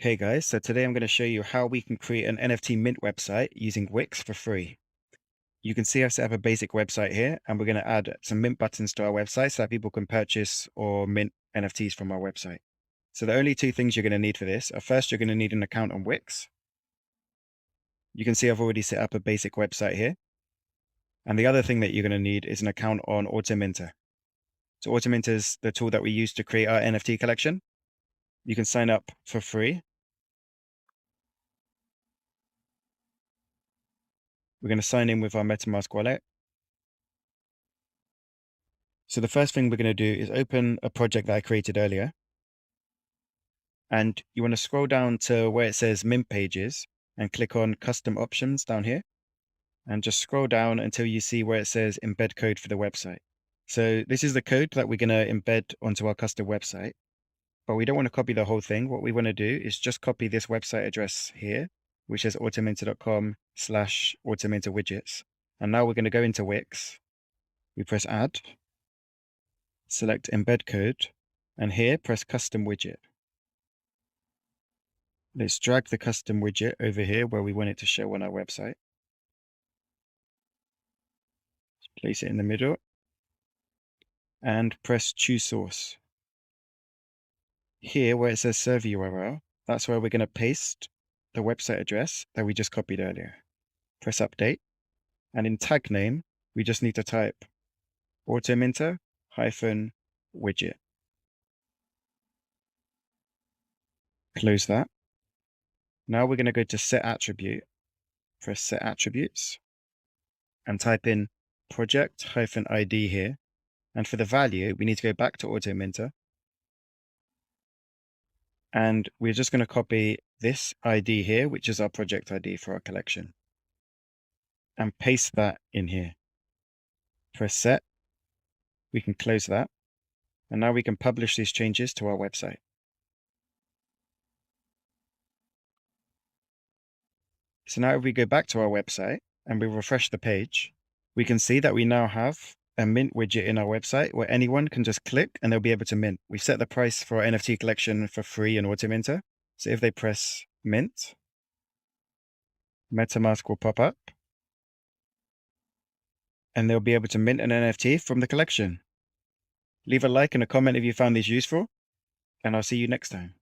Hey guys, so today I'm going to show you how we can create an NFT mint website using Wix for free. You can see I've set up a basic website here, and we're going to add some mint buttons to our website so that people can purchase or mint NFTs from our website. So the only two things you're going to need for this are, first, you're going to need an account on Wix. You can see I've already set up a basic website here. And the other thing that you're going to need is an account on AutoMinter. So AutoMinter is the tool that we use to create our NFT collection. You can sign up for free. We're going to sign in with our MetaMask wallet. So the first thing we're going to do is open a project that I created earlier. And you want to scroll down to where it says Mint Pages and click on Custom Options down here. And just scroll down until you see where it says Embed Code for the website. So this is the code that we're going to embed onto our custom website. But we don't want to copy the whole thing. What we want to do is just copy this website address here, which is autominter.com/autominterwidgets. And now we're going to go into Wix. We press Add, select Embed Code, and here press Custom Widget. Let's drag the custom widget over here where we want it to show on our website. Place it in the middle and press Choose Source. Here where it says Server URL, that's where we're going to paste the website address that we just copied earlier. Press Update, and in tag name, we just need to type autominter-widget. Close that. Now we're going to go to Set Attribute, press Set Attributes, and type in project-ID here. And for the value, we need to go back to AutoMinter. And we're just going to copy this ID here, which is our project ID for our collection, and paste that in here. Press Set. We can close that. And now we can publish these changes to our website. So now if we go back to our website and we refresh the page, we can see that we now have a mint widget in our website where anyone can just click and they'll be able to mint. We've set the price for our NFT collection for free in AutoMinter. So if they press mint, MetaMask will pop up and they'll be able to mint an NFT from the collection. Leave a like and a comment if you found these useful, and I'll see you next time.